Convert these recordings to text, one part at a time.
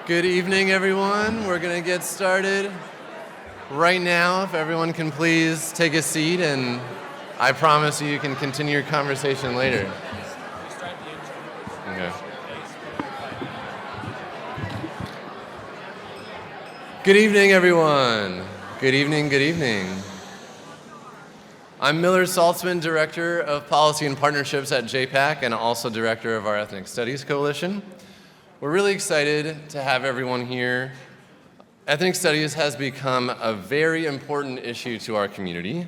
Good evening, everyone. We're going to get started right now. If everyone can please take a seat, and I promise you can continue your conversation later. Okay. Good evening, everyone. Good evening, good evening. I'm Miller Saltzman, Director of Policy and Partnerships at JPAC and also Director of our Ethnic Studies Coalition. We're really excited to have everyone here. Ethnic studies has become a very important issue to our community.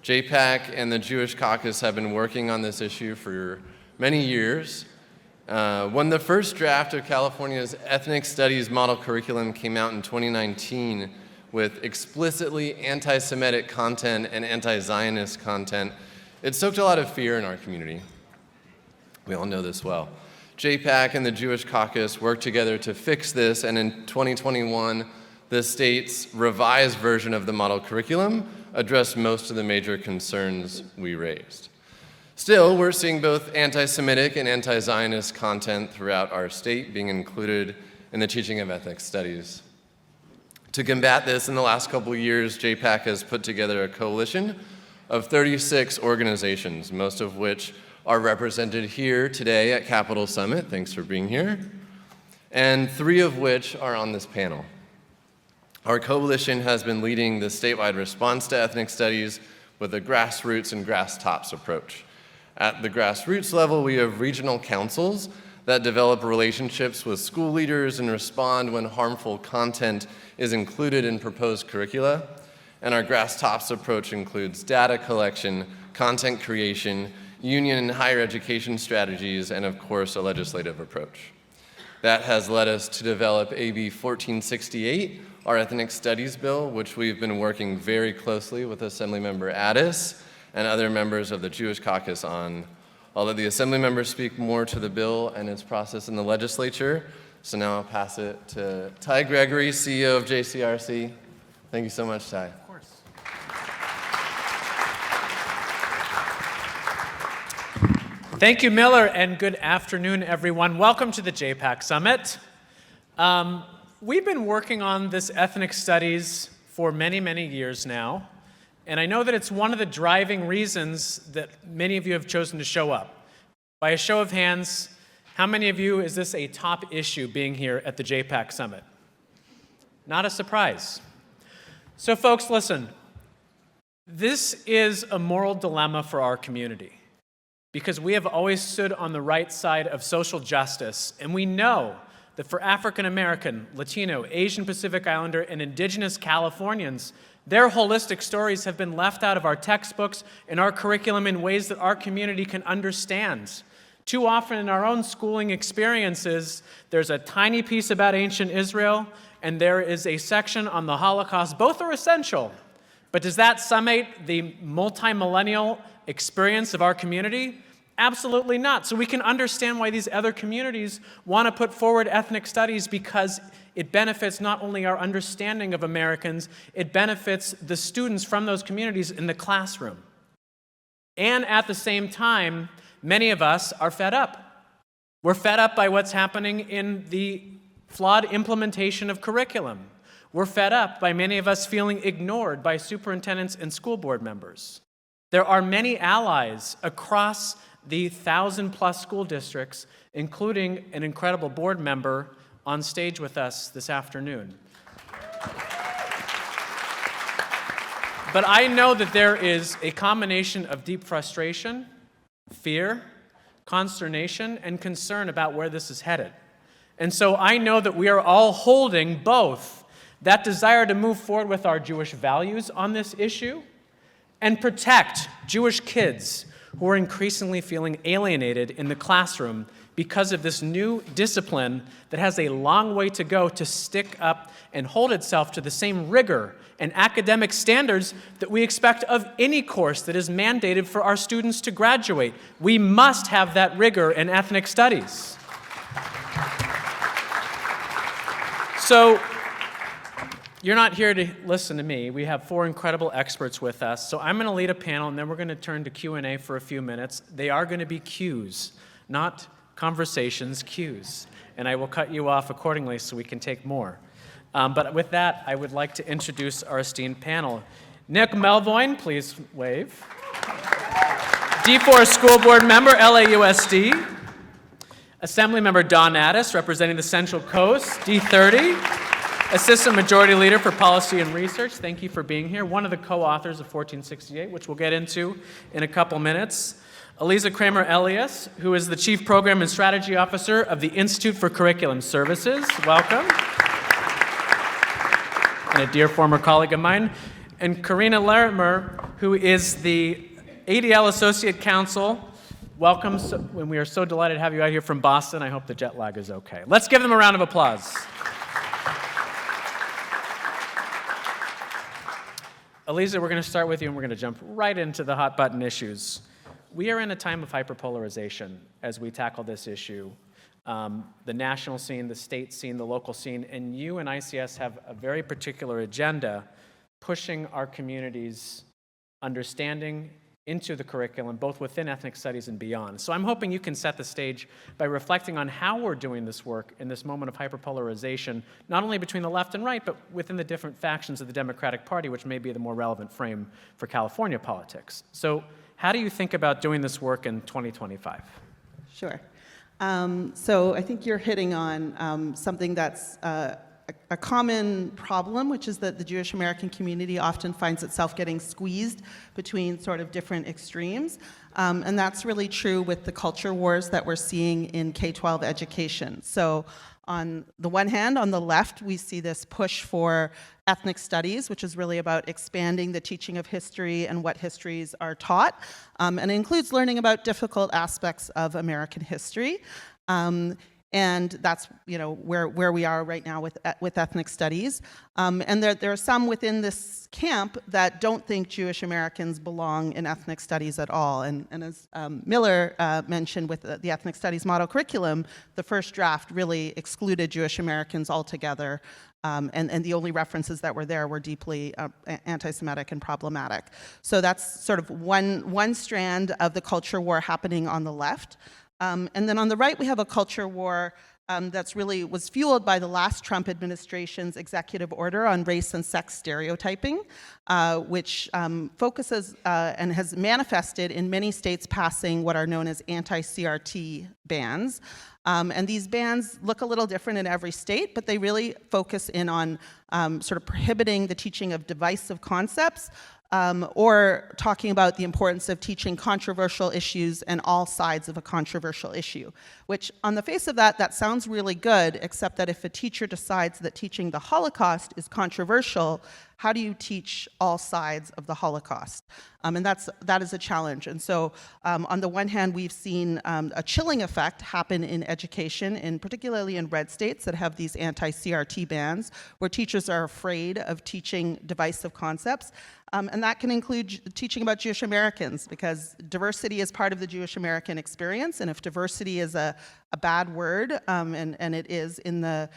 JPAC and the Jewish Caucus have been working on this issue for many years. When the first draft of California's Ethnic Studies Model Curriculum came out in 2019 with explicitly anti-Semitic content and anti-Zionist content, it stoked a lot of fear in our community. We all know this well. JPAC and the Jewish Caucus worked together to fix this, and in 2021, the state's revised version of the model curriculum addressed most of the major concerns we raised. Still, we're seeing both anti-Semitic and anti-Zionist content throughout our state being included in the teaching of ethnic studies. To combat this, in the last couple of years, JPAC has put together a coalition of 36 organizations, most of which are represented here today at Capitol Summit. Thanks for being here. And 3 of which are on this panel. Our coalition has been leading the statewide response to ethnic studies with a grassroots and grass-tops approach. At the grassroots level, we have regional councils that develop relationships with school leaders and respond when harmful content is included in proposed curricula. And our grass-tops approach includes data collection, content creation, union and higher education strategies, and of course, a legislative approach. That has led us to develop AB 1468, our ethnic studies bill, which we've been working very closely with Assemblymember Addis and other members of the Jewish Caucus on. I'll let the Assemblymember speak more to the bill and its process in the legislature. So now I'll pass it to Ty Gregory, CEO of JCRC. Thank you so much, Ty. Of course. Thank you, Miller, and good afternoon, everyone. Welcome to the JPAC Summit. We've been working on this ethnic studies for many, many years now, and I know that it's one of the driving reasons that many of you have chosen to show up. By a show of hands, how many of you is this a top issue being here at the JPAC Summit? Not a surprise. So folks, listen, this is a moral dilemma for our community, because we have always stood on the right side of social justice, and we know that for African American, Latino, Asian Pacific Islander, and Indigenous Californians, their holistic stories have been left out of our textbooks and our curriculum in ways that our community can understand. Too often in our own schooling experiences, there's a tiny piece about ancient Israel, and there is a section on the Holocaust. Both are essential, but does that summate the multi-millennial experience of our community? Absolutely not. So we can understand why these other communities want to put forward ethnic studies, because it benefits not only our understanding of Americans, it benefits the students from those communities in the classroom. And at the same time, many of us are fed up. We're fed up by what's happening in the flawed implementation of curriculum. We're fed up by many of us feeling ignored by superintendents and school board members. There are many allies across the 1,000+ school districts, including an incredible board member on stage with us this afternoon. But I know that there is a combination of deep frustration, fear, consternation, and concern about where this is headed. And so I know that we are all holding both that desire to move forward with our Jewish values on this issue and protect Jewish kids who are increasingly feeling alienated in the classroom because of this new discipline that has a long way to go to stick up and hold itself to the same rigor and academic standards that we expect of any course that is mandated for our students to graduate. We must have that rigor in ethnic studies. So, you're not here to listen to me. We have 4 incredible experts with us. So I'm going to lead a panel, and then we're going to turn to Q&A for a few minutes. They are going to be Qs, not conversations, cues. And I will cut you off accordingly so we can take more. But with that, I would like to introduce our esteemed panel. Nick Melvoin, please wave. D4 School Board Member, LAUSD. Assemblymember Don Addis, representing the Central Coast, D30. Assistant Majority Leader for Policy and Research, thank you for being here. One of the co-authors of 1468, which we'll get into in a couple minutes. Aliza Kramer Elias, who is the Chief Program and Strategy Officer of the Institute for Curriculum Services. Welcome. And a dear former colleague of mine. And Corena Larimer, who is the ADL Associate Counsel. Welcome, and we are so delighted to have you out here from Boston. I hope the jet lag is okay. Let's give them a round of applause. Aliza, we're going to start with you, and we're going to jump right into the hot button issues. We are in a time of hyperpolarization as we tackle this issue. The national scene, the state scene, the local scene, and you and ICS have a very particular agenda pushing our community's understanding into the curriculum, both within ethnic studies and beyond. So I'm hoping you can set the stage by reflecting on how we're doing this work in this moment of hyperpolarization, not only between the left and right, but within the different factions of the Democratic Party, which may be the more relevant frame for California politics. So how do you think about doing this work in 2025? Sure. So I think you're hitting on something that's a common problem, which is that the Jewish American community often finds itself getting squeezed between sort of different extremes. And that's really true with the culture wars that we're seeing in K-12 education. So on the one hand, on the left, we see this push for ethnic studies, which is really about expanding the teaching of history and what histories are taught. And it includes learning about difficult aspects of American history. And that's, where we are right now with ethnic studies. And there are some within this camp that don't think Jewish Americans belong in ethnic studies at all. And as Miller mentioned with the ethnic studies model curriculum, the first draft really excluded Jewish Americans altogether. And the only references that were there were deeply anti-Semitic and problematic. So that's sort of one strand of the culture war happening on the left. And then on the right, we have a culture war that's really was fueled by the last Trump administration's executive order on race and sex stereotyping, which focuses and has manifested in many states passing what are known as anti-CRT bans. And these bans look a little different in every state, but they really focus in on sort of prohibiting the teaching of divisive concepts, or talking about the importance of teaching controversial issues and all sides of a controversial issue, which on the face of that sounds really good, except that if a teacher decides that teaching the Holocaust is controversial, how do you teach all sides of the Holocaust? And that is a challenge. And so on the one hand, we've seen a chilling effect happen in education, particularly in red states that have these anti-CRT bans, where teachers are afraid of teaching divisive concepts. And that can include teaching about Jewish Americans, because diversity is part of the Jewish American experience. And if diversity is a bad word, and it is in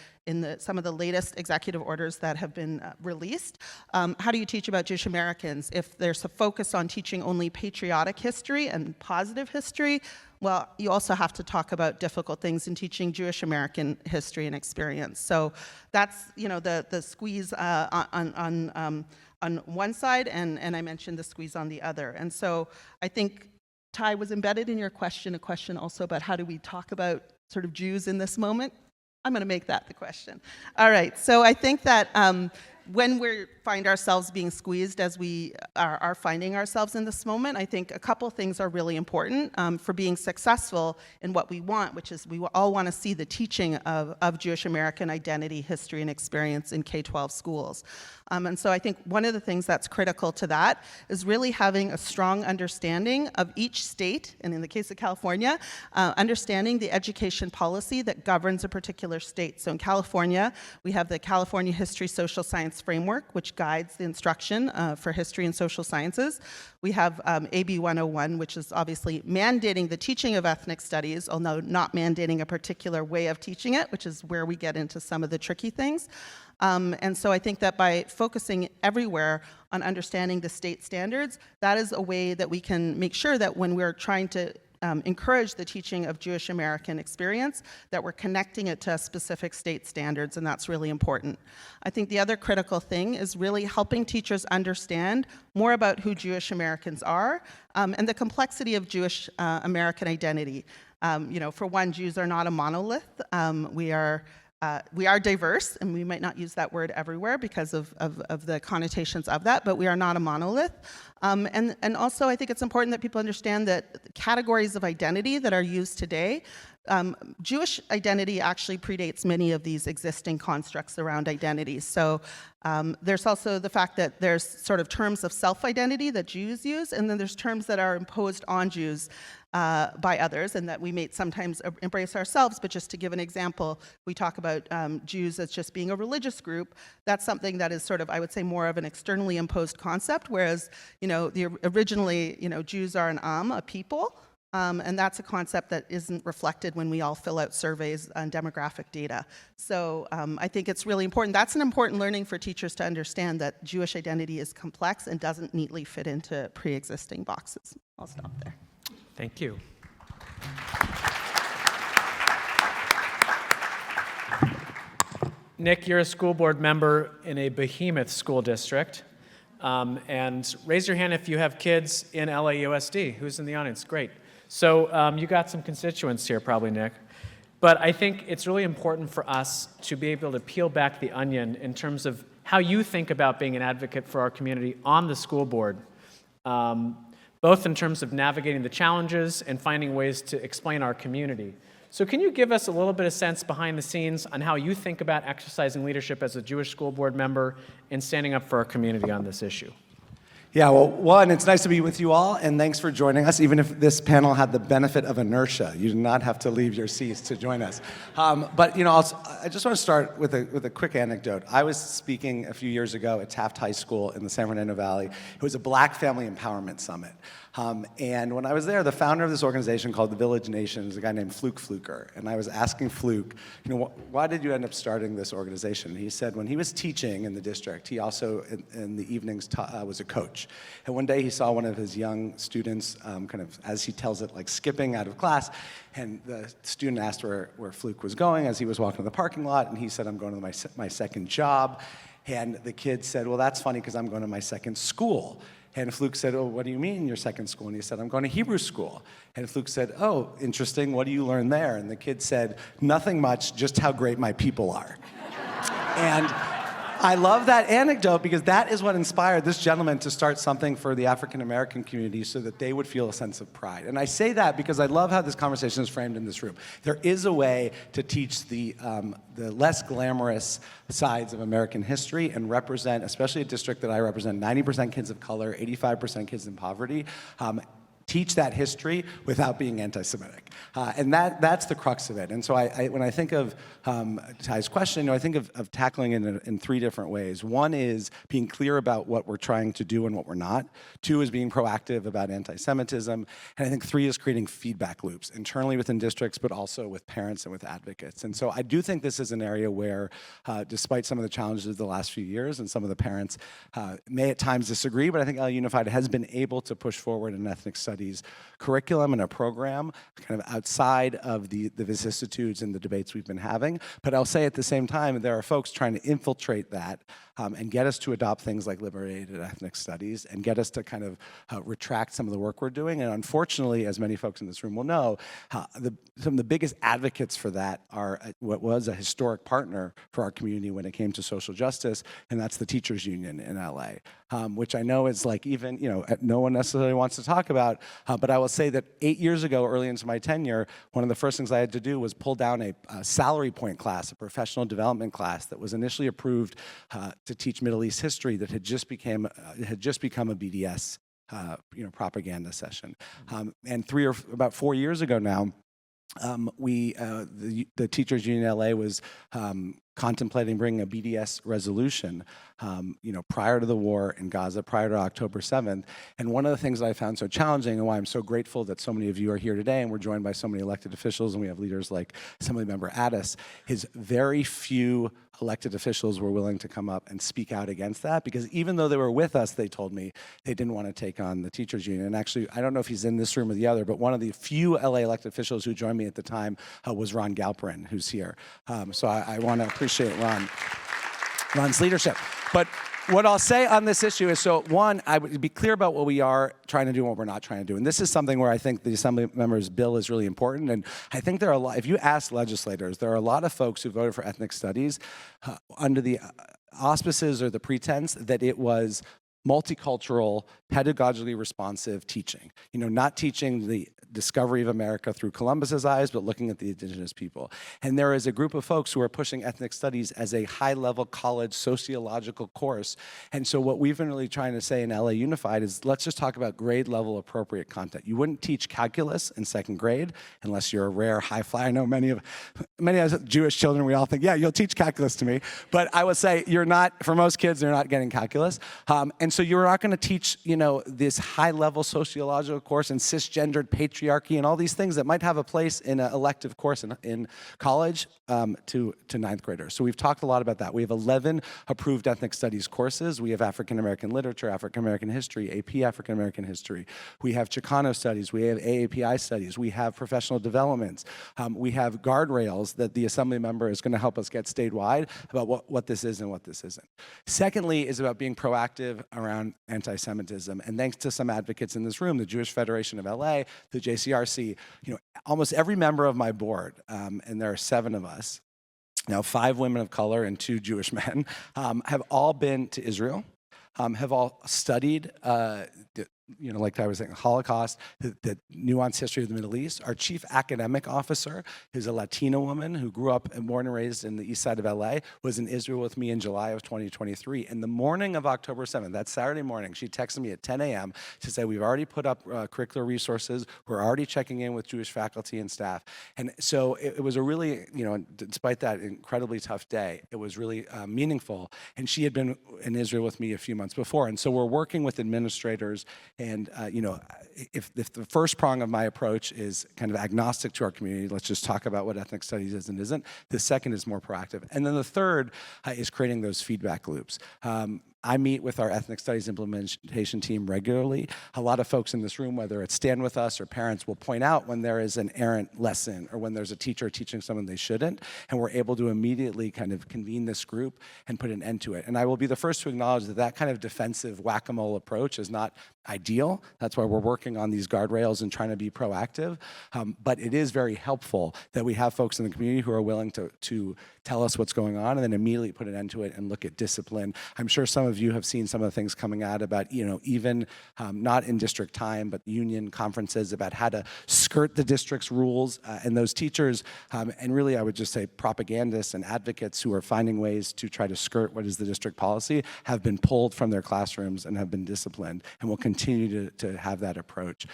some of the latest executive orders that have been released, how do you teach about Jewish Americans? If there's a focus on teaching only patriotic history and positive history, well, you also have to talk about difficult things in teaching Jewish American history and experience. So that's the squeeze on one side, and I mentioned the squeeze on the other. And so I think, Ty, was embedded in your question a question also about how do we talk about sort of Jews in this moment? I'm going to make that the question. All right, so I think that when we find ourselves being squeezed, as we are finding ourselves in this moment, I think a couple things are really important for being successful in what we want, which is we all want to see the teaching of Jewish American identity, history, and experience in K-12 schools. And so I think one of the things that's critical to that is really having a strong understanding of each state, and in the case of California, understanding the education policy that governs a particular state. So in California, we have the California History Social Science Framework, which guides the instruction for history and social sciences. We have AB 101, which is obviously mandating the teaching of ethnic studies, although not mandating a particular way of teaching it, which is where we get into some of the tricky things. And so I think that by focusing everywhere on understanding the state standards, that is a way that we can make sure that when we're trying to encourage the teaching of Jewish American experience, that we're connecting it to specific state standards, and that's really important. I think the other critical thing is really helping teachers understand more about who Jewish Americans are and the complexity of Jewish American identity. For one, Jews are not a monolith. We are diverse, and we might not use that word everywhere because of the connotations of that, but we are not a monolith. And also, I think it's important that people understand that categories of identity that are used today, Jewish identity actually predates many of these existing constructs around identity. So there's also the fact that there's sort of terms of self-identity that Jews use, and then there's terms that are imposed on Jews by others, and that we may sometimes embrace ourselves. But just to give an example, we talk about Jews as just being a religious group. That's something that is sort of, I would say, more of an externally imposed concept, whereas, originally, Jews are a people. And that's a concept that isn't reflected when we all fill out surveys on demographic data. So I think it's really important. That's an important learning for teachers to understand, that Jewish identity is complex and doesn't neatly fit into pre-existing boxes. I'll stop there. Thank you. Nick, you're a school board member in a behemoth school district. And raise your hand if you have kids in LAUSD. Who's in the audience? Great. So you got some constituents here probably, Nick. But I think it's really important for us to be able to peel back the onion in terms of how you think about being an advocate for our community on the school board, both in terms of navigating the challenges and finding ways to explain our community. So can you give us a little bit of sense behind the scenes on how you think about exercising leadership as a Jewish school board member and standing up for our community on this issue? Yeah, well, one, it's nice to be with you all, and thanks for joining us. Even if this panel had the benefit of inertia, you did not have to leave your seats to join us. But I just want to start with a quick anecdote. I was speaking a few years ago at Taft High School in the San Fernando Valley. It was a Black Family Empowerment Summit. And when I was there, the founder of this organization called the Village Nation is a guy named Fluke Fluker. And I was asking Fluke, why did you end up starting this organization? And he said when he was teaching in the district, he also in the evenings was a coach. And one day he saw one of his young students kind of, as he tells it, like skipping out of class. And the student asked where Fluke was going as he was walking to the parking lot. And he said, I'm going to my second job. And the kid said, well, that's funny because I'm going to my second school. And Fluke said, oh, what do you mean your second school? And he said, I'm going to Hebrew school. And Fluke said, oh, interesting, what do you learn there? And the kid said, nothing much, just how great my people are. And I love that anecdote because that is what inspired this gentleman to start something for the African American community so that they would feel a sense of pride. And I say that because I love how this conversation is framed in this room. There is a way to teach the less glamorous sides of American history and represent, especially a district that I represent, 90% kids of color, 85% kids in poverty, teach that history without being anti-Semitic. And that's the crux of it. And so when I think of Ty's question, I think of tackling it in three different ways. One is being clear about what we're trying to do and what we're not. Two is being proactive about anti-Semitism. And I think three is creating feedback loops internally within districts, but also with parents and with advocates. And so I do think this is an area where, despite some of the challenges of the last few years, and some of the parents may at times disagree, but I think LA Unified has been able to push forward an ethnic studies curriculum and a program kind of outside of the vicissitudes and the debates we've been having. But I'll say at the same time, there are folks trying to infiltrate that and get us to adopt things like liberated ethnic studies and get us to kind of retract some of the work we're doing. And unfortunately, as many folks in this room will know, some of the biggest advocates for that are what was a historic partner for our community when it came to social justice, and that's the teachers union in LA, which I know is like even, no one necessarily wants to talk about, but I will say that 8 years ago, early into my tenure, one of the first things I had to do was pull down a salary point class, a professional development class that was initially approved to teach Middle East history that had just become a BDS propaganda session. And about 4 years ago now, the Teachers Union LA was contemplating bringing a BDS resolution, prior to the war in Gaza, prior to October 7th. And one of the things that I found so challenging and why I'm so grateful that so many of you are here today and we're joined by so many elected officials and we have leaders like Assemblymember Addis, is very few elected officials were willing to come up and speak out against that, because even though they were with us, they told me they didn't want to take on the teachers union. And actually, I don't know if he's in this room or the other, but one of the few LA elected officials who joined me at the time was Ron Galperin, who's here. So I want to appreciate Ron's leadership. But what I'll say on this issue is, so one, I would be clear about what we are trying to do and what we're not trying to do. And this is something where I think the Assembly members' bill is really important. And I think there are a lot, if you ask legislators, there are a lot of folks who voted for ethnic studies under the auspices or the pretense that it was multicultural, pedagogically responsive teaching. Not teaching the discovery of America through Columbus's eyes, but looking at the indigenous people. And there is a group of folks who are pushing ethnic studies as a high-level college sociological course. And so what we've been really trying to say in LA Unified is, let's just talk about grade-level appropriate content. You wouldn't teach calculus in second grade unless you're a rare high flyer. I know many of us Jewish children, we all think, yeah, you'll teach calculus to me. But I would say you're not, for most kids, they're not getting calculus. And so you're not going to teach, this high-level sociological course and cisgendered patriarchy and all these things that might have a place in an elective course in college to ninth graders. So we've talked a lot about that. We have 11 approved ethnic studies courses. We have African American literature, African American history, AP African American history. We have Chicano studies. We have AAPI studies. We have professional developments. We have guardrails that the Assembly member is going to help us get statewide about what this is and what this isn't. Secondly is about being proactive around anti-Semitism. And thanks to some advocates in this room, the Jewish Federation of LA, the JCRC, almost every member of my board, and there are 7 of us, now 5 women of color and 2 Jewish men, have all been to Israel, have all studied like I was saying, Holocaust, the nuanced history of the Middle East. Our chief academic officer, who's a Latina woman who grew up and born and raised in the east side of LA, was in Israel with me in July of 2023. And the morning of October 7th, that Saturday morning, she texted me at 10 a.m. to say, we've already put up curricular resources. We're already checking in with Jewish faculty and staff. And so it was a really, despite that incredibly tough day, it was really meaningful. And she had been in Israel with me a few months before. And so we're working with administrators. And, if the first prong of my approach is kind of agnostic to our community, let's just talk about what ethnic studies is and isn't, the second is more proactive. And then the third is creating those feedback loops. I meet with our ethnic studies implementation team regularly. A lot of folks in this room, whether it's Stand With Us or parents, will point out when there is an errant lesson or when there's a teacher teaching someone they shouldn't, and we're able to immediately kind of convene this group and put an end to it. And I will be the first to acknowledge that that kind of defensive whack-a-mole approach is not ideal. That's why we're working on these guardrails and trying to be proactive. But it is very helpful that we have folks in the community who are willing to tell us what's going on and then immediately put an end to it and look at discipline. I'm sure some of you have seen some of the things coming out about, even not in district time, but union conferences about how to skirt the district's rules. And those teachers, and really I would just say propagandists and advocates who are finding ways to try to skirt what is the district policy, have been pulled from their classrooms and have been disciplined, and will continue to have that approach.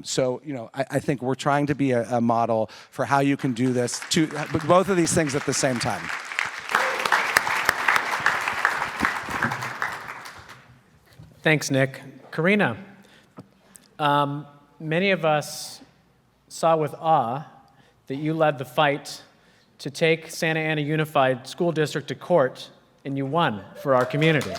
So, I think we're trying to be a model for how you can do this, both of these things at the same time. Thanks, Nick. Corena, many of us saw with awe that you led the fight to take Santa Ana Unified School District to court, and you won for our community.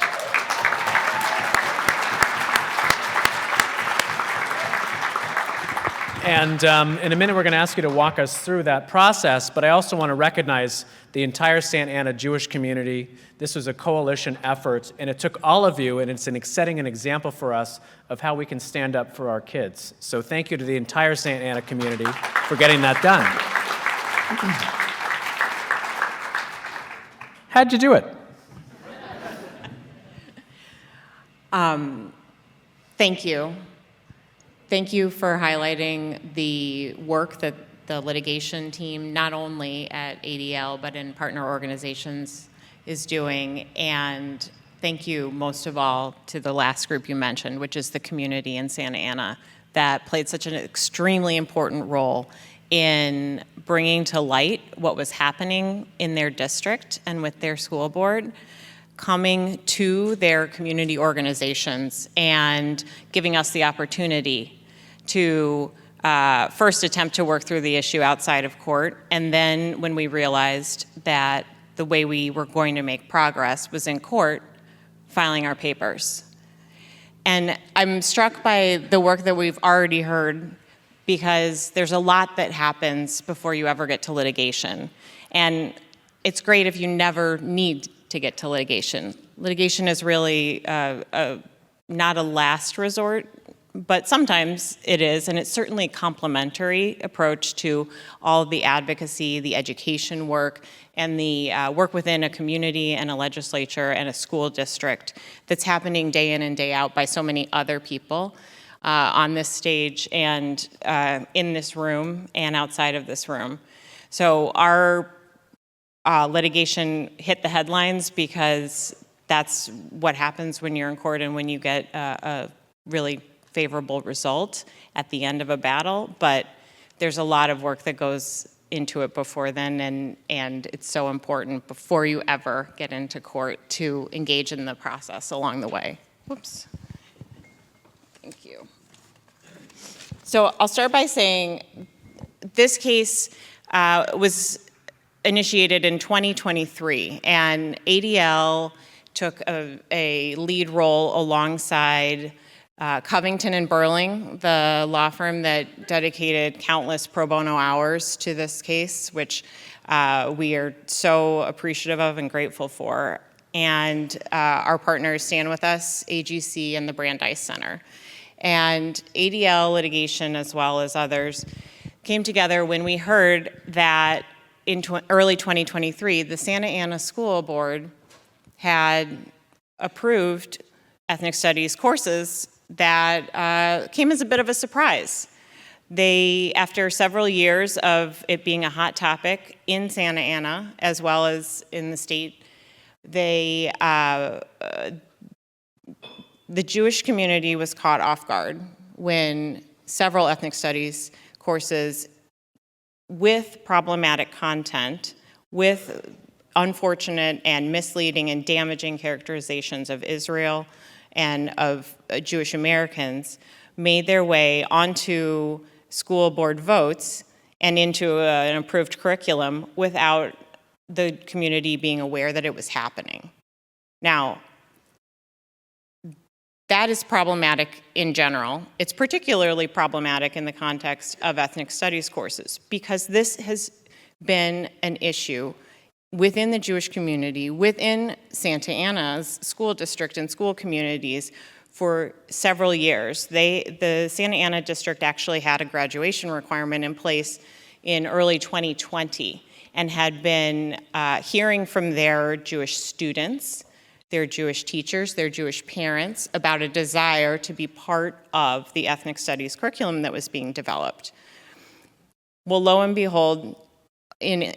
And in a minute, we're going to ask you to walk us through that process, but I also want to recognize the entire Santa Ana Jewish community. This was a coalition effort, and it took all of you, and it's setting an example for us of how we can stand up for our kids. So thank you to the entire Santa Ana community for getting that done. How'd you do it? Thank you. Thank you for highlighting the work that the litigation team, not only at ADL, but in partner organizations, is doing. And thank you most of all to the last group you mentioned, which is the community in Santa Ana, that played such an extremely important role in bringing to light what was happening in their district and with their school board, coming to their community organizations and giving us the opportunity to first attempt to work through the issue outside of court, and then when we realized that the way we were going to make progress was in court, filing our papers. And I'm struck by the work that we've already heard, because there's a lot that happens before you ever get to litigation. And it's great if you never need to get to litigation. Litigation is really not a last resort, but sometimes it is, and it's certainly a complementary approach to all of the advocacy, the education work, and the work within a community and a legislature and a school district that's happening day in and day out by so many other people on this stage and in this room and outside of this room. So our litigation hit the headlines because that's what happens when you're in court and when you get a really favorable result at the end of a battle, but there's a lot of work that goes into it before then, and it's so important before you ever get into court to engage in the process along the way. Whoops. Thank you. So I'll start by saying this case was initiated in 2023, and ADL took a lead role alongside Covington and Burling, the law firm that dedicated countless pro bono hours to this case, which we are so appreciative of and grateful for. And our partners stand with us, AGC and the Brandeis Center. And ADL litigation, as well as others, came together when we heard that in early 2023, the Santa Ana School Board had approved ethnic studies courses that came as a bit of a surprise. They, after several years of it being a hot topic in Santa Ana, as well as in the state, the Jewish community was caught off guard when several ethnic studies courses with problematic content, with unfortunate and misleading and damaging characterizations of Israel and of Jewish Americans, made their way onto school board votes and into an approved curriculum without the community being aware that it was happening. Now, that is problematic in general. It's particularly problematic in the context of ethnic studies courses, because this has been an issue within the Jewish community, within Santa Ana's school district and school communities for several years. The Santa Ana district actually had a graduation requirement in place in early 2020 and had been hearing from their Jewish students, their Jewish teachers, their Jewish parents about a desire to be part of the ethnic studies curriculum that was being developed. Well, lo and behold, in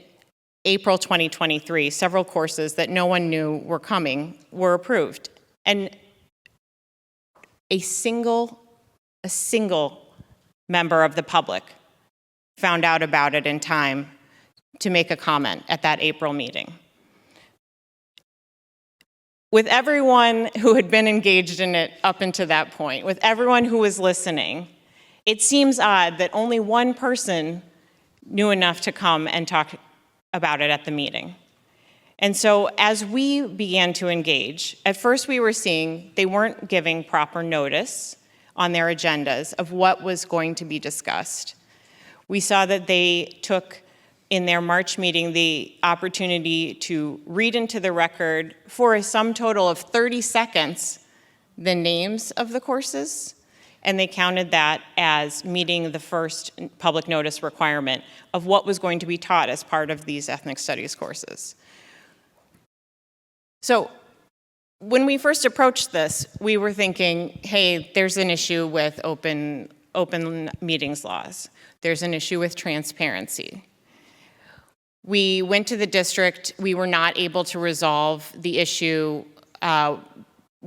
April 2023, several courses that no one knew were coming were approved. And a single member of the public found out about it in time to make a comment at that April meeting. With everyone who had been engaged in it up until that point, with everyone who was listening, it seems odd that only one person knew enough to come and talk about it at the meeting. And so as we began to engage, at first we were seeing they weren't giving proper notice on their agendas of what was going to be discussed. We saw that they took in their March meeting the opportunity to read into the record for a sum total of 30 seconds the names of the courses, and they counted that as meeting the first public notice requirement of what was going to be taught as part of these ethnic studies courses. So when we first approached this, we were thinking, hey, there's an issue with open meetings laws. There's an issue with transparency. We went to the district. We were not able to resolve the issue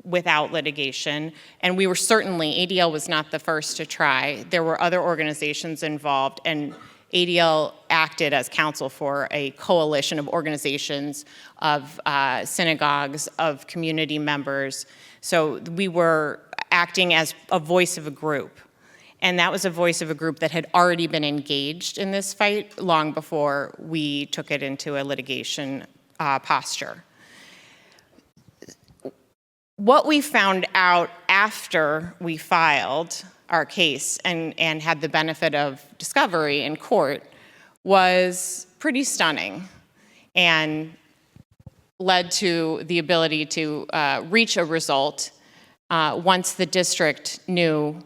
without litigation, and we were certainly, ADL was not the first to try. There were other organizations involved, and ADL acted as counsel for a coalition of organizations, of synagogues, of community members. So we were acting as a voice of a group. And that was a voice of a group that had already been engaged in this fight long before we took it into a litigation posture. What we found out after we filed our case and had the benefit of discovery in court was pretty stunning and led to the ability to reach a result once the district knew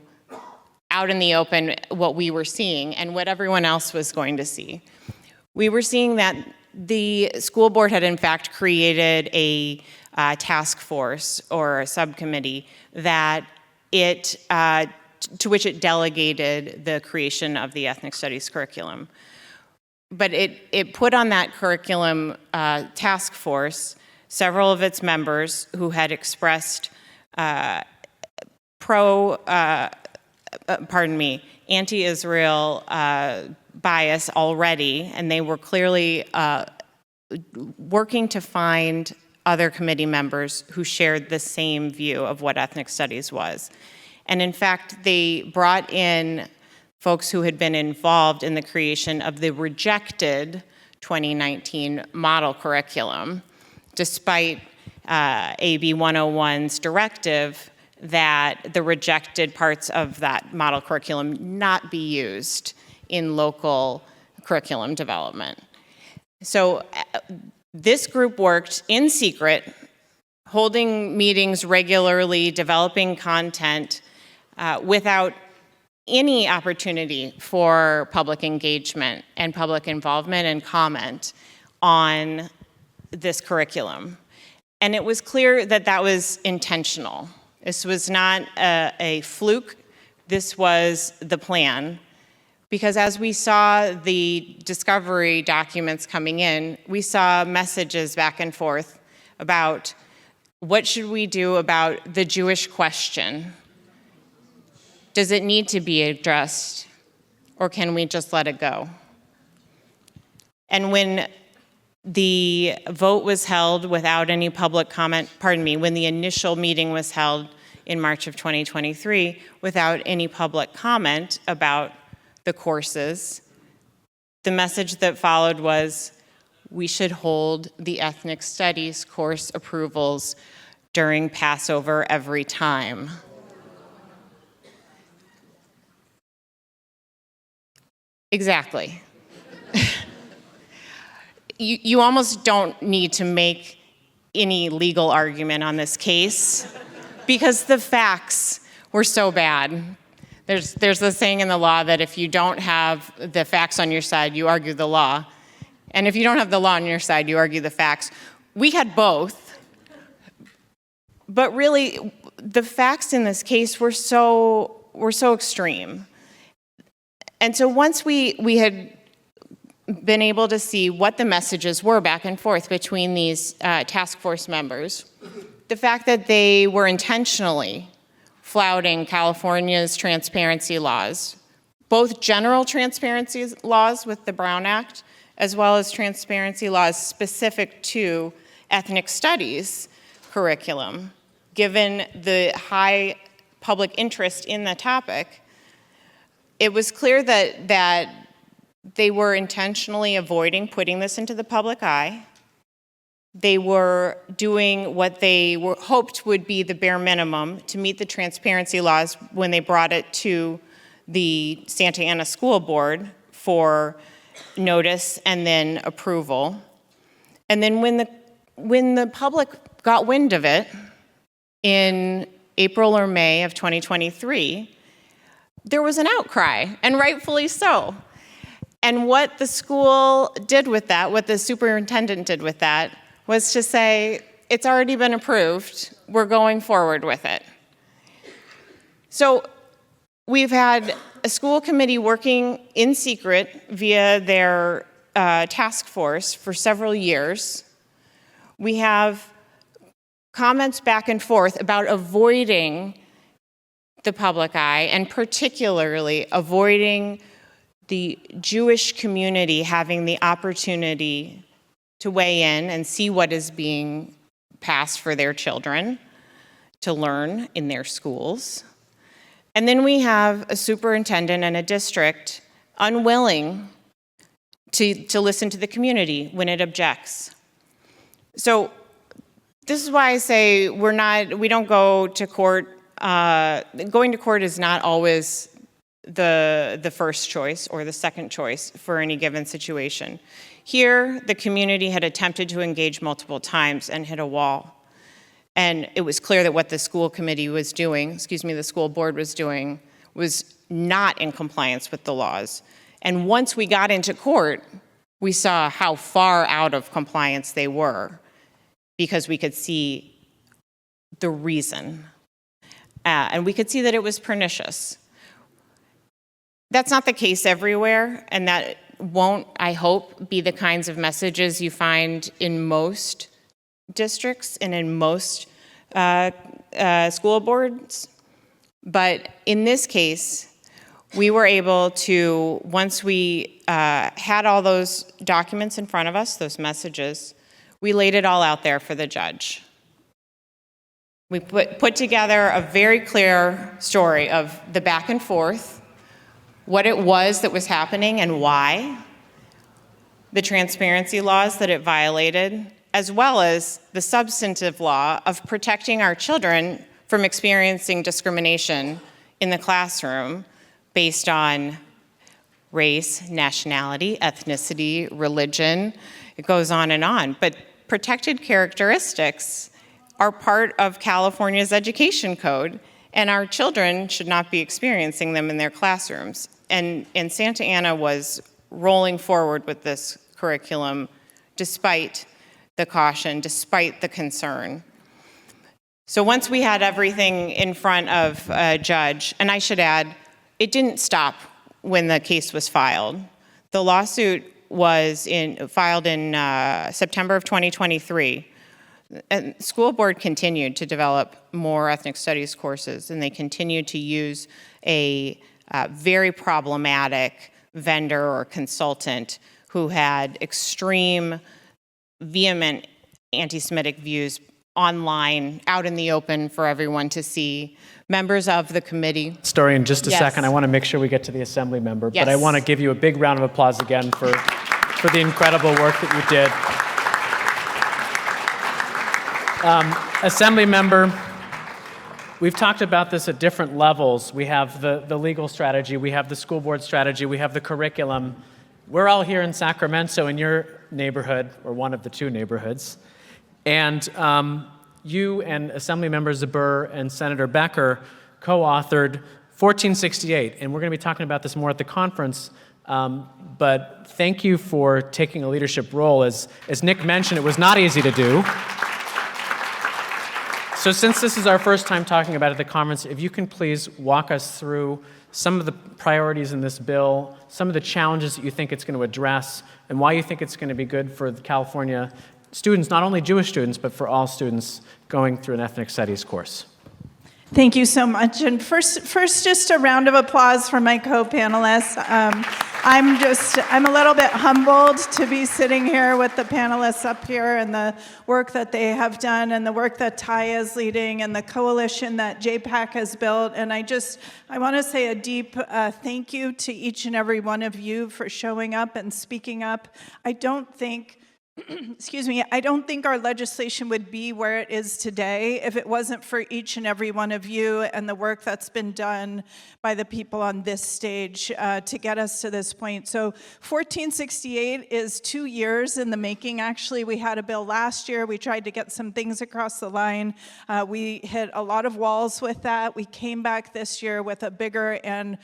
out in the open what we were seeing and what everyone else was going to see. We were seeing that the school board had in fact created a task force or a subcommittee that to which it delegated the creation of the ethnic studies curriculum. But it put on that curriculum task force several of its members who had expressed anti-Israel bias already, and they were clearly working to find other committee members who shared the same view of what ethnic studies was. And in fact, they brought in folks who had been involved in the creation of the rejected 2019 model curriculum, despite AB 101's directive that the rejected parts of that model curriculum not be used in local curriculum development. So this group worked in secret, holding meetings regularly, developing content without any opportunity for public engagement and public involvement and comment on this curriculum. And it was clear that that was intentional. This was not a fluke. This was the plan. Because as we saw the discovery documents coming in, we saw messages back and forth about what should we do about the Jewish question? Does it need to be addressed, or can we just let it go? And when the vote was held without any public comment, when the initial meeting was held in March of 2023 without any public comment about the courses, the message that followed was, we should hold the ethnic studies course approvals during Passover every time. Exactly. You almost don't need to make any legal argument on this case because the facts were so bad. There's this saying in the law that if you don't have the facts on your side, you argue the law. And if you don't have the law on your side, you argue the facts. We had both. But really, the facts in this case were so extreme. And so once we had been able to see what the messages were back and forth between these task force members, the fact that they were intentionally flouting California's transparency laws, both general transparency laws with the Brown Act, as well as transparency laws specific to ethnic studies curriculum, given the high public interest in the topic, it was clear that they were intentionally avoiding putting this into the public eye. They were doing what they hoped would be the bare minimum to meet the transparency laws when they brought it to the Santa Ana School Board for notice and then approval. And then when the public got wind of it in April or May of 2023, there was an outcry, and rightfully so. And what the school did with that, what the superintendent did with that, was to say, it's already been approved, we're going forward with it. So we've had a school committee working in secret via their task force for several years. We have comments back and forth about avoiding the public eye, and particularly avoiding the Jewish community having the opportunity to weigh in and see what is being passed for their children to learn in their schools. And then we have a superintendent and a district unwilling to listen to the community when it objects. So this is why I say we don't go to court. Going to court is not always the first choice or the second choice for any given situation. Here, the community had attempted to engage multiple times and hit a wall. And it was clear that what the school committee was doing, the school board was doing, was not in compliance with the laws. And once we got into court, we saw how far out of compliance they were because we could see the reason. And we could see that it was pernicious. That's not the case everywhere, and that won't, I hope, be the kinds of messages you find in most districts and in most school boards. But in this case, we were able to, once we had all those documents in front of us, those messages, we laid it all out there for the judge. We put together a very clear story of the back and forth, what it was that was happening and why, the transparency laws that it violated, as well as the substantive law of protecting our children from experiencing discrimination in the classroom based on race, nationality, ethnicity, religion. It goes on and on. But protected characteristics are part of California's education code, and our children should not be experiencing them in their classrooms. And Santa Ana was rolling forward with this curriculum despite the caution, despite the concern. So once we had everything in front of a judge, and I should add, it didn't stop when the case was filed. The lawsuit was filed in September of 2023. And the school board continued to develop more ethnic studies courses, and they continued to use a very problematic vendor or consultant who had extreme, vehement anti-Semitic views online, out in the open for everyone to see. Members of the committee. Story in just a Yes. second. I want to make sure we get to the assembly member, Yes. but I want to give you a big round of applause again for the incredible work that you did. Assembly member, we've talked about this at different levels. We have the legal strategy, we have the school board strategy, we have the curriculum. We're all here in Sacramento in your neighborhood, or one of the two neighborhoods. And you and Assemblymember Zabur and Senator Becker co-authored 1468, and we're going to be talking about this more at the conference. But thank you for taking a leadership role. As Nick mentioned, it was not easy to do. So since this is our first time talking about it at the conference, if you can please walk us through some of the priorities in this bill, some of the challenges that you think it's going to address, and why you think it's going to be good for the California students, not only Jewish students, but for all students going through an ethnic studies course. Thank you so much. And first, just a round of applause for my co-panelists. I'm a little bit humbled to be sitting here with the panelists up here and the work that they have done and the work that Ty is leading and the coalition that JPAC has built. And I want to say a deep thank you to each and every one of you for showing up and speaking up. I don't think our legislation would be where it is today if it wasn't for each and every one of you and the work that's been done by the people on this stage to get us to this point. So 1468 is 2 years in the making. Actually, we had a bill last year. We tried to get some things across the line. We hit a lot of walls with that. We came back this year with a bigger and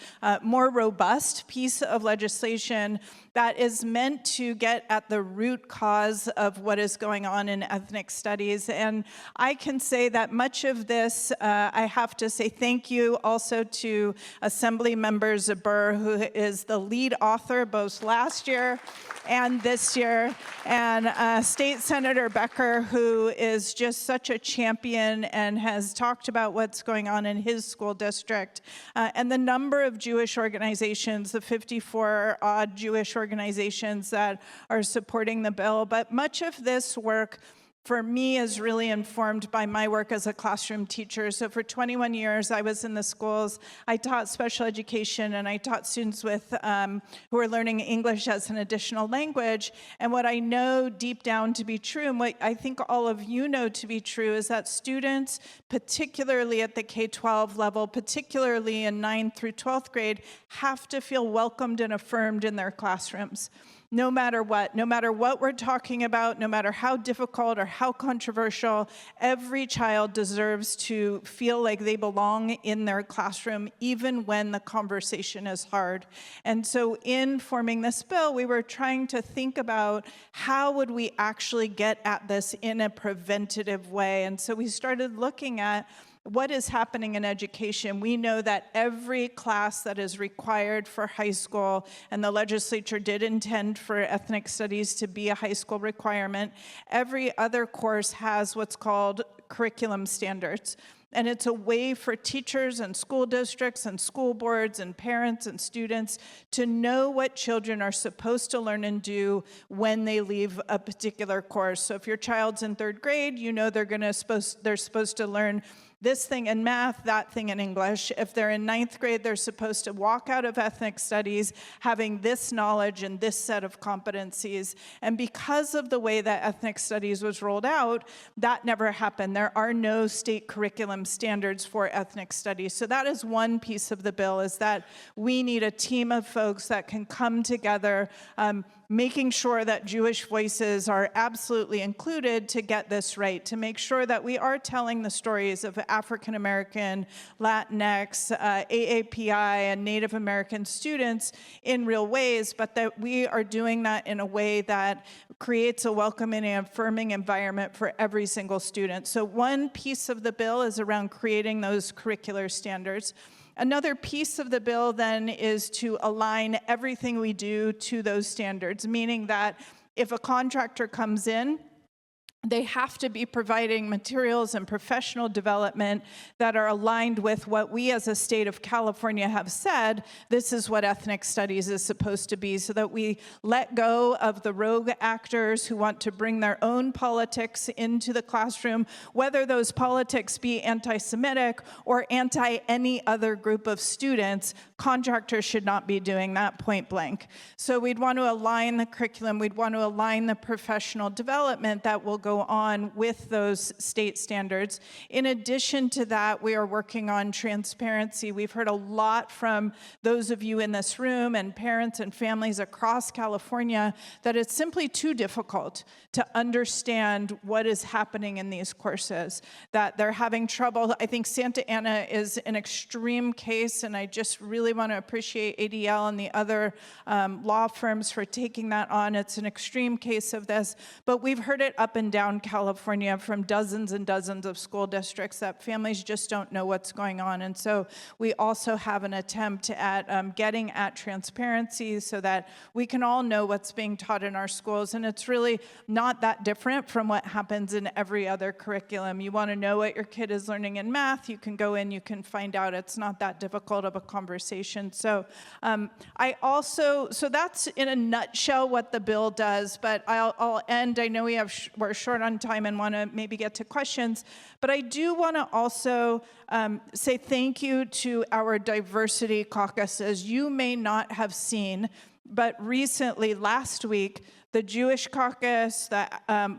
more robust piece of legislation that is meant to get at the root cause of what is going on in ethnic studies. And I can say that much of this, I have to say thank you also to Assemblymember Zabur, who is the lead author both last year and this year, and State Senator Becker, who is just such a champion and has talked about what's going on in his school district, and the number of Jewish organizations, the 54-odd Jewish organizations that are supporting the bill. But much of this work for me is really informed by my work as a classroom teacher. So for 21 years, I was in the schools. I taught special education, and I taught students with who are learning English as an additional language. And what I know deep down to be true, and what I think all of you know to be true, is that students, particularly at the K-12 level, particularly in 9th through 12th grade, have to feel welcomed and affirmed in their classrooms. No matter what we're talking about, no matter how difficult or how controversial, every child deserves to feel like they belong in their classroom, even when the conversation is hard. And so in forming this bill, we were trying to think about how would we actually get at this in a preventative way. And so we started looking at what is happening in education. We know that every class that is required for high school, and the legislature did intend for ethnic studies to be a high school requirement, every other course has what's called curriculum standards. And it's a way for teachers and school districts and school boards and parents and students to know what children are supposed to learn and do when they leave a particular course. So if your child's in 3rd grade, you know they're supposed to learn this thing in math, that thing in English. If they're in 9th grade, they're supposed to walk out of ethnic studies having this knowledge and this set of competencies. And because of the way that ethnic studies was rolled out, that never happened. There are no state curriculum standards for ethnic studies. So that is one piece of the bill, is that we need a team of folks that can come together, making sure that Jewish voices are absolutely included to get this right, to make sure that we are telling the stories of African American, Latinx, AAPI, and Native American students in real ways, but that we are doing that in a way that creates a welcoming and affirming environment for every single student. So one piece of the bill is around creating those curricular standards. Another piece of the bill then is to align everything we do to those standards, meaning that if a contractor comes in, they have to be providing materials and professional development that are aligned with what we as a state of California have said, this is what ethnic studies is supposed to be, so that we let go of the rogue actors who want to bring their own politics into the classroom, whether those politics be anti-Semitic or anti any other group of students. Contractors should not be doing that, point blank. So we'd want to align the curriculum, we'd want to align the professional development that will go on with those state standards. In addition to that, we are working on transparency. We've heard a lot from those of you in this room and parents and families across California that it's simply too difficult to understand what is happening in these courses, that they're having trouble. I think Santa Ana is an extreme case, and I just really want to appreciate ADL and the other law firms for taking that on. It's an extreme case of this, but we've heard it up and down California from dozens and dozens of school districts that families just don't know what's going on. And so we also have an attempt at getting at transparency so that we can all know what's being taught in our schools. And it's really not that different from what happens in every other curriculum. You want to know what your kid is learning in math, you can go in, you can find out. It's not that difficult of a conversation. So so that's in a nutshell what the bill does, but I'll end. I know we're short on time and want to maybe get to questions, but I do want to also say thank you to our diversity caucuses. You may not have seen, but recently, last week, the Jewish caucus, the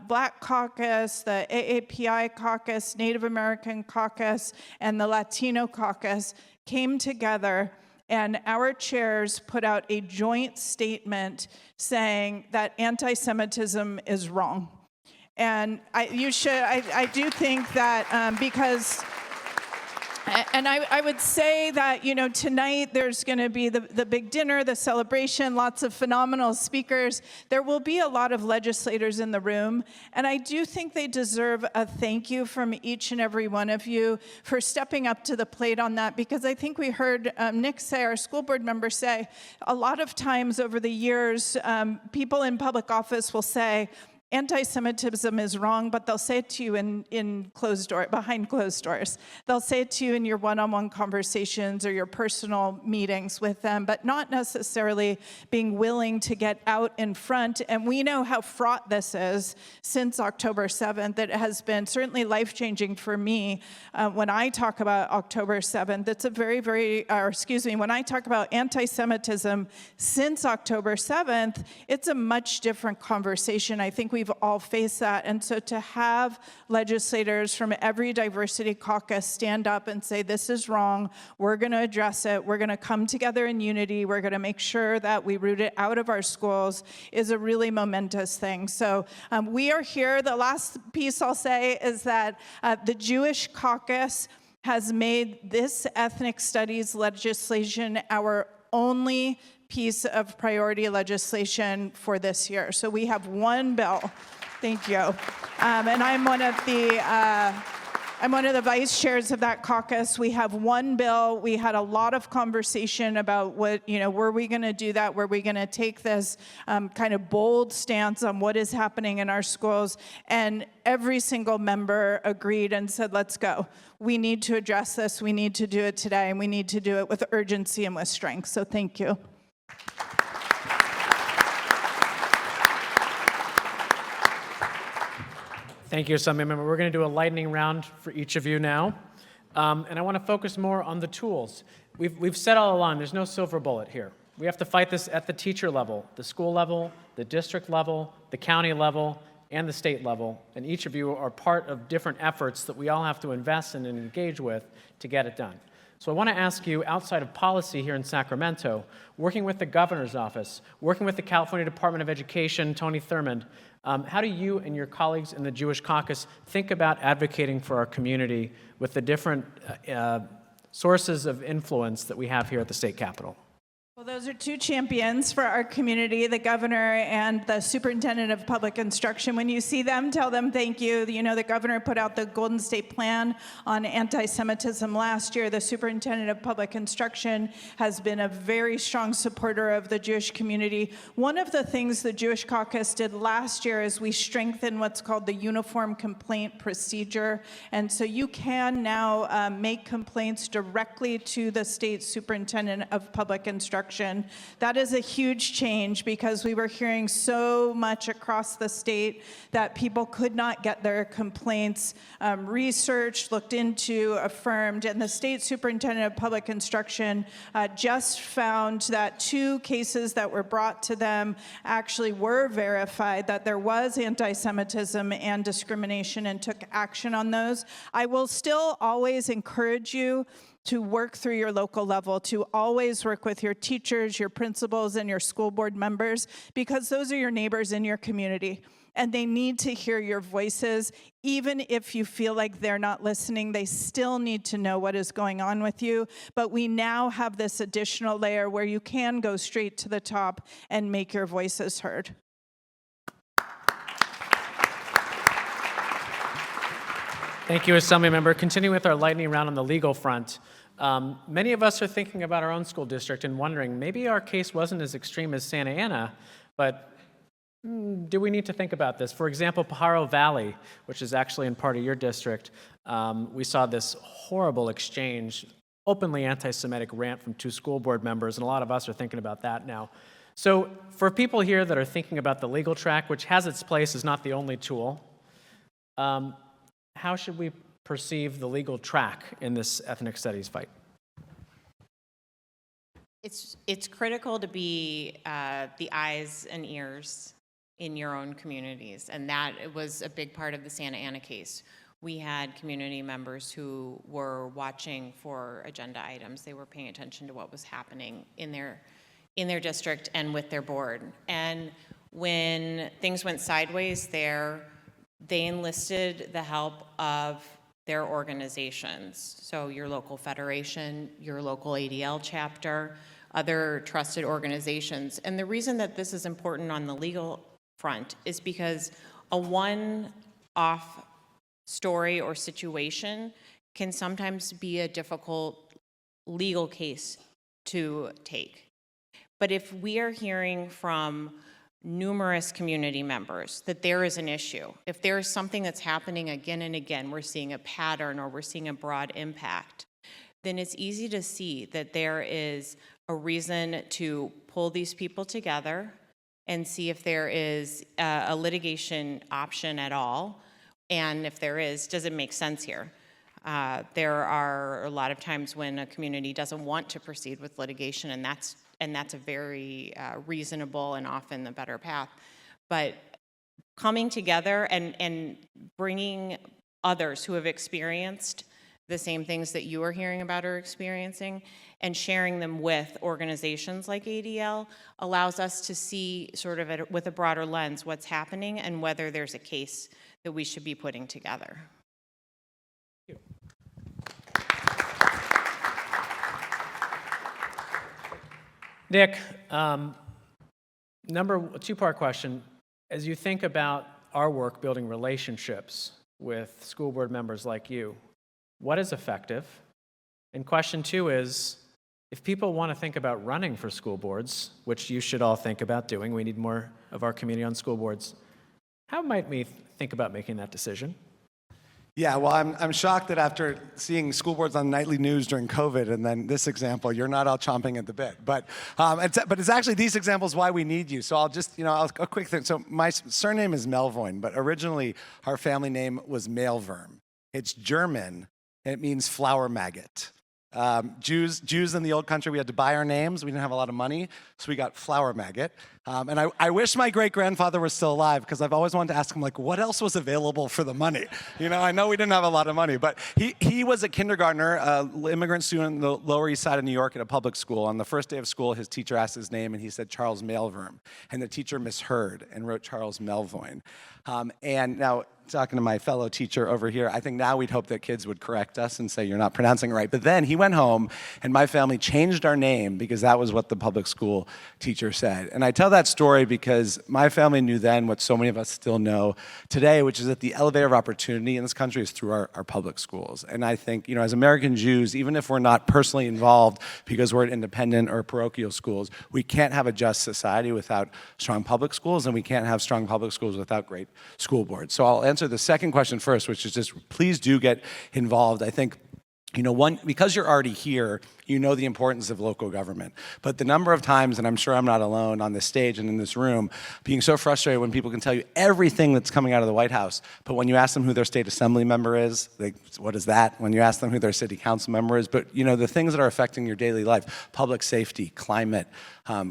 Black caucus, the AAPI caucus, Native American caucus, and the Latino caucus came together, and our chairs put out a joint statement saying that anti-Semitism is wrong. And I do think that because And I would say that, tonight there's going to be the big dinner, the celebration, lots of phenomenal speakers. There will be a lot of legislators in the room, and I do think they deserve a thank you from each and every one of you for stepping up to the plate on that, because I think we heard Nick say, our school board member say, a lot of times over the years, people in public office will say, anti-Semitism is wrong, but they'll say it to you behind closed doors. They'll say it to you in your one-on-one conversations or your personal meetings with them, but not necessarily being willing to get out in front. And we know how fraught this is since October 7th. It has been certainly life-changing for me. When I talk about October 7th, it's a when I talk about anti-Semitism since October 7th, it's a much different conversation. I think we've all faced that. And so to have legislators from every diversity caucus stand up and say, this is wrong, we're going to address it, we're going to come together in unity, we're going to make sure that we root it out of our schools, is a really momentous thing. So we are here. The last piece I'll say is that the Jewish Caucus has made this ethnic studies legislation our only piece of priority legislation for this year. So we have one bill. Thank you. And I'm one of the vice chairs of that caucus. We have one bill. We had a lot of conversation about were we going to do that? Were we going to take this kind of bold stance on what is happening in our schools? And every single member agreed and said, let's go. We need to address this. We need to do it today, and we need to do it with urgency and with strength. So thank you. Thank you, Assemblymember. We're going to do a lightning round for each of you now. And I want to focus more on the tools. We've said all along, there's no silver bullet here. We have to fight this at the teacher level, the school level, the district level, the county level, and the state level. And each of you are part of different efforts that we all have to invest in and engage with to get it done. So I want to ask you, outside of policy here in Sacramento, working with the governor's office, working with the California Department of Education, Tony Thurmond, how do you and your colleagues in the Jewish Caucus think about advocating for our community with the different sources of influence that we have here at the state capitol? Well, those are two champions for our community, the governor and the superintendent of public instruction. When you see them, tell them thank you. The governor put out the Golden State Plan on anti-Semitism last year. The superintendent of public instruction has been a very strong supporter of the Jewish community. One of the things the Jewish Caucus did last year is we strengthened what's called the Uniform Complaint Procedure. And so you can now make complaints directly to the state superintendent of public instruction. That is a huge change, because we were hearing so much across the state that people could not get their complaints researched, looked into, affirmed. And the state superintendent of public instruction just found that 2 cases that were brought to them actually were verified, that there was anti-Semitism and discrimination, and took action on those. I will still always encourage you to work through your local level, to always work with your teachers, your principals, and your school board members, because those are your neighbors in your community. And they need to hear your voices. Even if you feel like they're not listening, they still need to know what is going on with you. But we now have this additional layer where you can go straight to the top and make your voices heard. Thank you, Assemblymember. Continuing with our lightning round on the legal front, many of us are thinking about our own school district and wondering, maybe our case wasn't as extreme as Santa Ana, but do we need to think about this? For example, Pajaro Valley, which is actually in part of your district, we saw this horrible exchange, openly anti-Semitic rant from 2 school board members, and a lot of us are thinking about that now. So for people here that are thinking about the legal track, which has its place, is not the only tool, how should we perceive the legal track in this ethnic studies fight? It's critical to be the eyes and ears in your own communities, and that was a big part of the Santa Ana case. We had community members who were watching for agenda items. They were paying attention to what was happening in their district and with their board. And when things went sideways there, they enlisted the help of their organizations. So your local federation, your local ADL chapter, other trusted organizations. And the reason that this is important on the legal front is because a one-off story or situation can sometimes be a difficult legal case to take. But if we are hearing from numerous community members that there is an issue, if there is something that's happening again and again, we're seeing a pattern or we're seeing a broad impact, then it's easy to see that there is a reason to pull these people together and see if there is a litigation option at all. And if there is, does it make sense here? There are a lot of times when a community doesn't want to proceed with litigation, and that's a very reasonable and often the better path. But coming together and bringing others who have experienced the same things that you are hearing about or experiencing and sharing them with organizations like ADL allows us to see sort of with a broader lens what's happening and whether there's a case that we should be putting together. Nick, two-part question. As you think about our work building relationships with school board members like you, what is effective? And question two is, if people want to think about running for school boards, which you should all think about doing, we need more of our community on school boards, how might we think about making that decision? Yeah, well, I'm shocked that after seeing school boards on nightly news during COVID and then this example, you're not all chomping at the bit. But it's actually these examples why we need you. So I'll just, a quick thing. So my surname is Melvoin, but originally our family name was Mailworm. It's German, and it means flower maggot. Jews in the old country, we had to buy our names. We didn't have a lot of money, so we got flower maggot. And I wish my great-grandfather was still alive, because I've always wanted to ask him, like, what else was available for the money? I know we didn't have a lot of money, but he was a kindergartner, immigrant student in the Lower East Side of New York at a public school. On the first day of school, his teacher asked his name, and he said Charles Mailworm. And the teacher misheard and wrote Charles Melvoin. And now, talking to my fellow teacher over here, I think now we'd hope that kids would correct us and say, you're not pronouncing it right. But then he went home, and my family changed our name because that was what the public school teacher said. And I tell that story because my family knew then what so many of us still know today, which is that the elevator of opportunity in this country is through our public schools. And I think, as American Jews, even if we're not personally involved because we're at independent or parochial schools, we can't have a just society without strong public schools, and we can't have strong public schools without great school boards. So I'll answer the second question first, which is just please do get involved. I think, because you're already here, you know the importance of local government. But the number of times, and I'm sure I'm not alone on this stage and in this room, being so frustrated when people can tell you everything that's coming out of the White House, but when you ask them who their state assembly member is, what is that? When you ask them who their city council member is, but the things that are affecting your daily life, public safety, climate,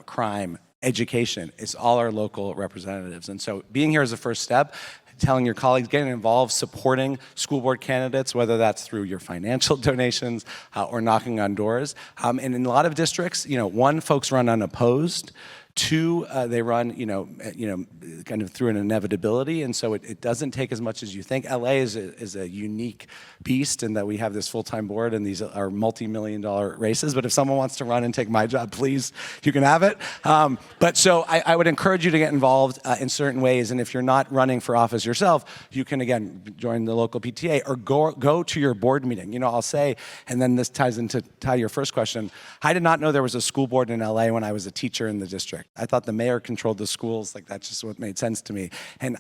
crime, education, it's all our local representatives. And so being here is the first step. Telling your colleagues, getting involved, supporting school board candidates, whether that's through your financial donations or knocking on doors. And in a lot of districts, one, folks run unopposed. Two, they run, kind of through an inevitability, and so it doesn't take as much as you think. LA is a unique beast in that we have this full-time board, and these are multi-million-dollar races. But if someone wants to run and take my job, please, you can have it. But so I would encourage you to get involved in certain ways, and if you're not running for office yourself, you can again join the local PTA or go to your board meeting. I'll say, and then this ties to your first question. I did not know there was a school board in LA when I was a teacher in the district. I thought the mayor controlled the schools. That's just what made sense to me. And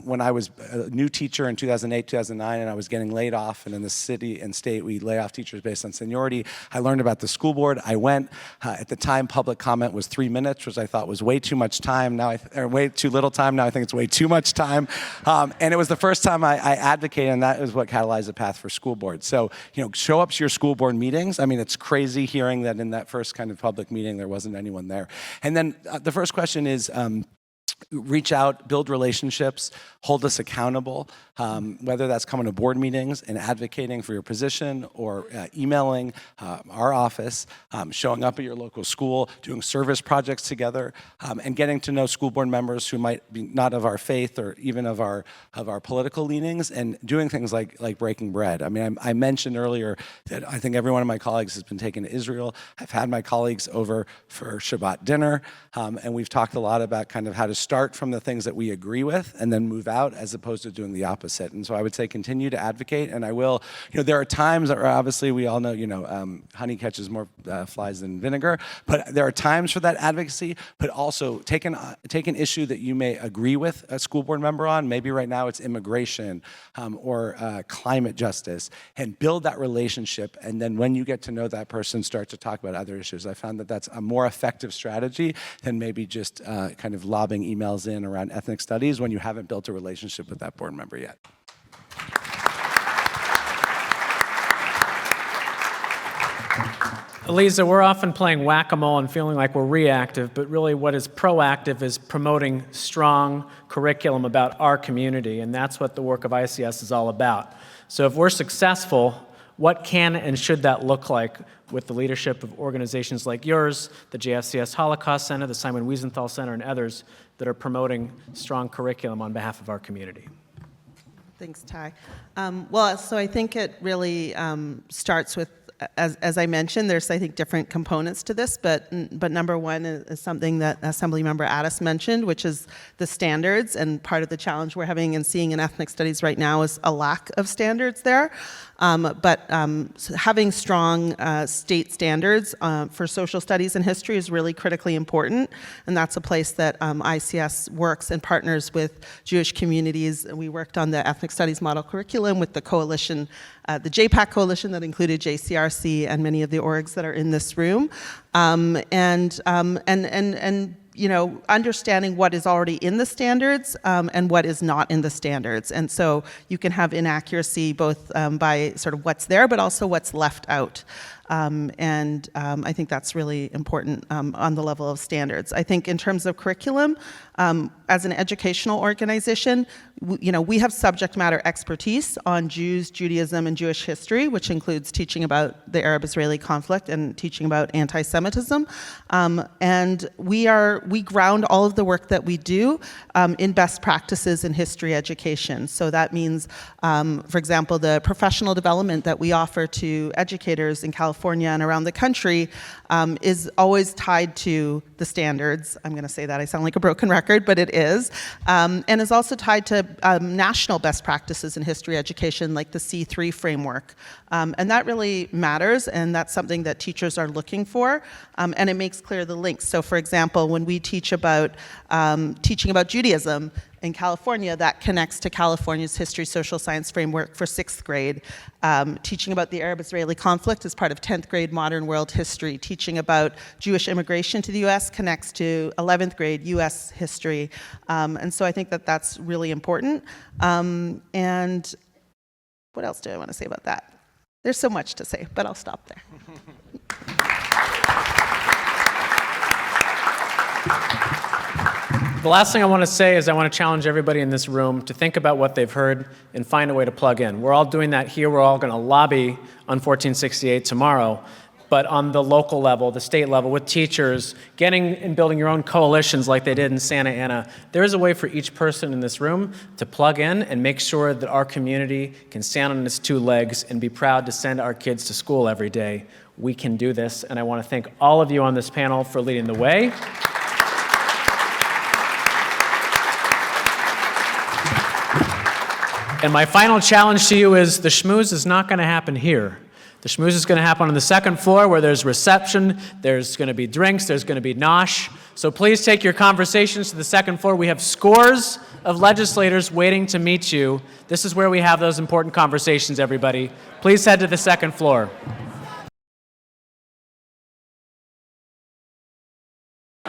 when I was a new teacher in 2008, 2009, and I was getting laid off, and in the city and state, we lay off teachers based on seniority, I learned about the school board. I went. At the time, public comment was 3 minutes, which I thought was way too much time. Or way too little time. Now I think it's way too much time. And it was the first time I advocated, and that is what catalyzed the path for school boards. So, show up to your school board meetings. I mean, it's crazy hearing that in that first kind of public meeting, there wasn't anyone there. And then the first question is, reach out, build relationships, hold us accountable, whether that's coming to board meetings and advocating for your position or emailing our office, showing up at your local school, doing service projects together, and getting to know school board members who might be not of our faith or even of our political leanings, and doing things like breaking bread. I mean, I mentioned earlier that I think every one of my colleagues has been taken to Israel. I've had my colleagues over for Shabbat dinner, and we've talked a lot about kind of how to start from the things that we agree with and then move out, as opposed to doing the opposite. And so I would say continue to advocate, and I will. There are times that obviously we all know, honey catches more flies than vinegar, but there are times for that advocacy, but also take an issue that you may agree with a school board member on. Maybe right now it's immigration or climate justice, and build that relationship. And then when you get to know that person, start to talk about other issues. I found that that's a more effective strategy than maybe just kind of lobbing emails in around ethnic studies when you haven't built a relationship with that board member yet. Aliza, we're often playing whack-a-mole and feeling like we're reactive, but really what is proactive is promoting strong curriculum about our community, and that's what the work of ICS is all about. So if we're successful, what can and should that look like with the leadership of organizations like yours, the JFCS Holocaust Center, the Simon Wiesenthal Center, and others that are promoting strong curriculum on behalf of our community? Thanks, Ty. So I think it really starts with, as I mentioned, there's, I think, different components to this, but number one is something that Assemblymember Addis mentioned, which is the standards, and part of the challenge we're having and seeing in ethnic studies right now is a lack of standards there. So having strong state standards for social studies and history is really critically important, and that's a place that ICS works and partners with Jewish communities. We worked on the ethnic studies model curriculum with the coalition, the JPAC coalition that included JCRC and many of the orgs that are in this room, understanding what is already in the standards and what is not in the standards. And so you can have inaccuracy both by sort of what's there, but also what's left out. I think that's really important on the level of standards. I think in terms of curriculum, as an educational organization, we have subject matter expertise on Jews, Judaism, and Jewish history, which includes teaching about the Arab-Israeli conflict and teaching about anti-Semitism. And we ground all of the work that we do in best practices in history education. So that means, for example, the professional development that we offer to educators in California and around the country is always tied to the standards. I'm going to say that, I sound like a broken record, but it is. And is also tied to national best practices in history education, like the C3 framework. And that really matters, and that's something that teachers are looking for, and it makes clear the links. So for example, when we teach about teaching about Judaism in California, that connects to California's history social science framework for 6th grade. Teaching about the Arab-Israeli conflict is part of 10th grade modern world history. Teaching about Jewish immigration to the US connects to 11th grade US history. And so I think that that's really important. And what else do I want to say about that? There's so much to say, but I'll stop there. The last thing I want to say is I want to challenge everybody in this room to think about what they've heard and find a way to plug in. We're all doing that here. We're all going to lobby on 1468 tomorrow. But on the local level, the state level, with teachers, getting and building your own coalitions like they did in Santa Ana, there is a way for each person in this room to plug in and make sure that our community can stand on its 2 legs and be proud to send our kids to school every day. We can do this, and I want to thank all of you on this panel for leading the way. And my final challenge to you is the schmooze is not going to happen here. The schmooze is going to happen on the 2nd floor where there's reception, there's going to be drinks, there's going to be nosh. So please take your conversations to the 2nd floor. We have scores of legislators waiting to meet you. This is where we have those important conversations, everybody. Please head to the 2nd floor.